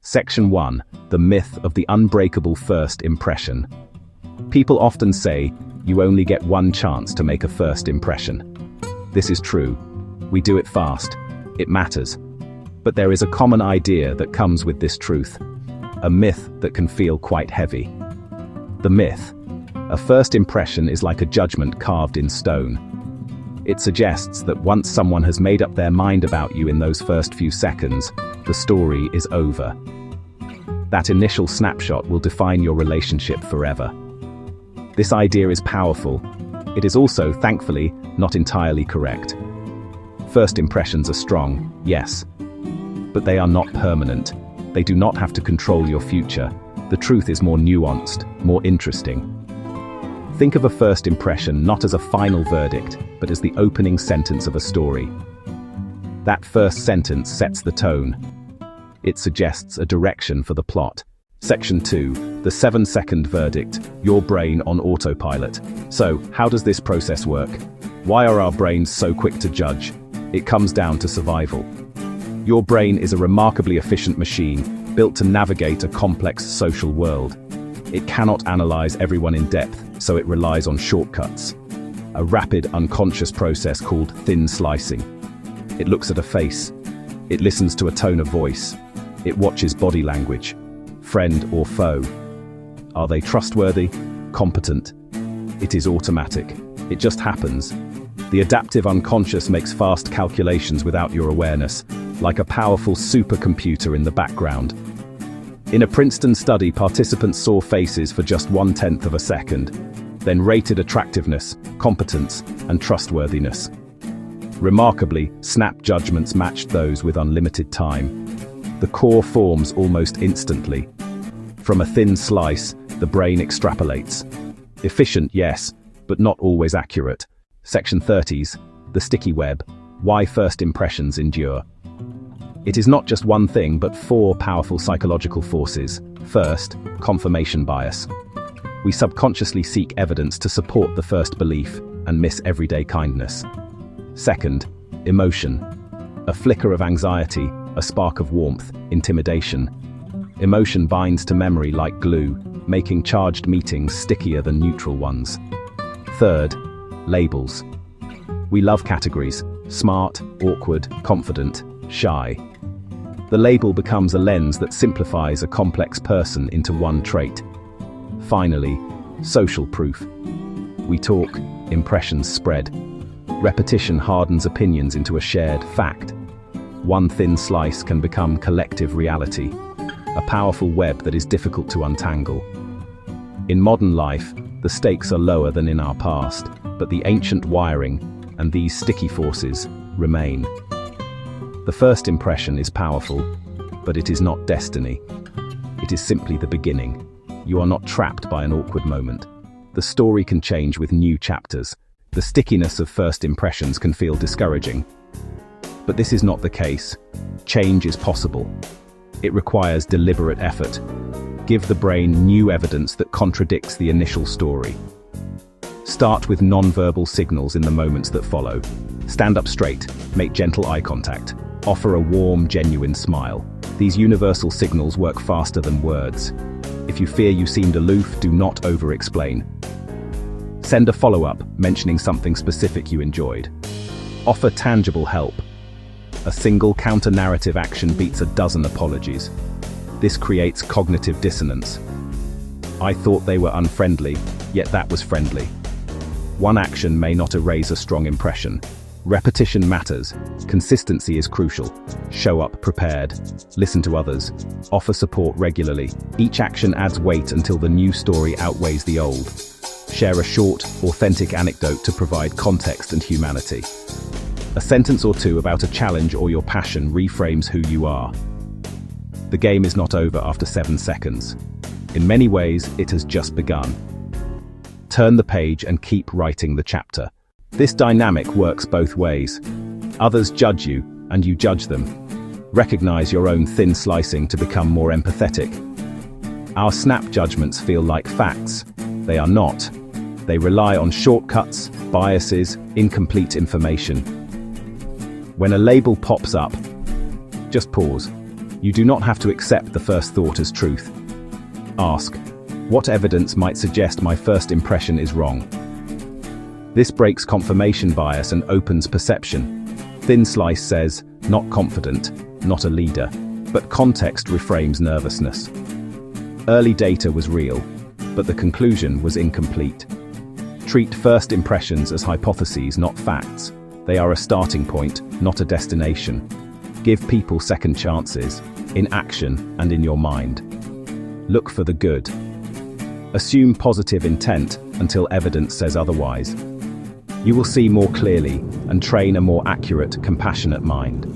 Section 1. The myth of the unbreakable first impression. People often say, you only get one chance to make a first impression. This is true. We do it fast. It matters. But there is a common idea that comes with this truth. A myth that can feel quite heavy. The myth. A first impression is like a judgment carved in stone. It suggests that once someone has made up their mind about you in those first few seconds, the story is over. That initial snapshot will define your relationship forever. This idea is powerful. It is also, thankfully, not entirely correct. First impressions are strong, yes. But they are not permanent. They do not have to control your future. The truth is more nuanced, more interesting. Think of a first impression not as a final verdict, but as the opening sentence of a story. That first sentence sets the tone. It suggests a direction for the plot. Section 2. The 7-second verdict. Your brain on autopilot. So, how does this process work? Why are our brains so quick to judge? It comes down to survival. Your brain is a remarkably efficient machine, built to navigate a complex social world. It cannot analyze everyone in depth, so it relies on shortcuts. A rapid, unconscious process called thin slicing. It looks at a face. It listens to a tone of voice. It watches body language. Friend or foe. Are they trustworthy? Competent? It is automatic. It just happens. The adaptive unconscious makes fast calculations without your awareness, like a powerful supercomputer in the background. In a Princeton study, participants saw faces for just 1/10 of a second, then rated attractiveness, competence, and trustworthiness. Remarkably, snap judgments matched those with unlimited time. The core forms almost instantly. From a thin slice, the brain extrapolates. Efficient, yes, but not always accurate. Section 30s. The sticky web. Why first impressions endure. It is not just one thing, but 4 powerful psychological forces. First, confirmation bias. We subconsciously seek evidence to support the first belief and miss everyday kindness. Second, emotion. A flicker of anxiety, a spark of warmth, intimidation. Emotion binds to memory like glue, making charged meetings stickier than neutral ones. Third, labels. We love categories: smart, awkward, confident, shy. The label becomes a lens that simplifies a complex person into one trait. Finally, social proof. We talk, impressions spread. Repetition hardens opinions into a shared fact. One thin slice can become collective reality, a powerful web that is difficult to untangle. In modern life, the stakes are lower than in our past, but the ancient wiring and these sticky forces remain. The first impression is powerful, but it is not destiny. It is simply the beginning. You are not trapped by an awkward moment. The story can change with new chapters. The stickiness of first impressions can feel discouraging. But this is not the case. Change is possible. It requires deliberate effort. Give the brain new evidence that contradicts the initial story. Start with non-verbal signals in the moments that follow. Stand up straight, make gentle eye contact, offer a warm, genuine smile. These universal signals work faster than words. If you fear you seemed aloof, do not over-explain. Send a follow-up, mentioning something specific you enjoyed. Offer tangible help. A single counter-narrative action beats a dozen apologies. This creates cognitive dissonance. I thought they were unfriendly, yet that was friendly. One action may not erase a strong impression. Repetition matters. Consistency is crucial. Show up prepared. Listen to others. Offer support regularly. Each action adds weight until the new story outweighs the old. Share a short, authentic anecdote to provide context and humanity. A sentence or two about a challenge or your passion reframes who you are. The game is not over after 7 seconds. In many ways, it has just begun. Turn the page and keep writing the chapter. This dynamic works both ways. Others judge you, and you judge them. Recognize your own thin slicing to become more empathetic. Our snap judgments feel like facts. They are not. They rely on shortcuts, biases, incomplete information. When a label pops up, just pause. You do not have to accept the first thought as truth. Ask, what evidence might suggest my first impression is wrong? This breaks confirmation bias and opens perception. Thin Slice says, not confident, not a leader, but context reframes nervousness. Early data was real, but the conclusion was incomplete. Treat first impressions as hypotheses, not facts. They are a starting point, not a destination. Give people second chances, in action and in your mind. Look for the good. Assume positive intent until evidence says otherwise. You will see more clearly and train a more accurate, compassionate mind.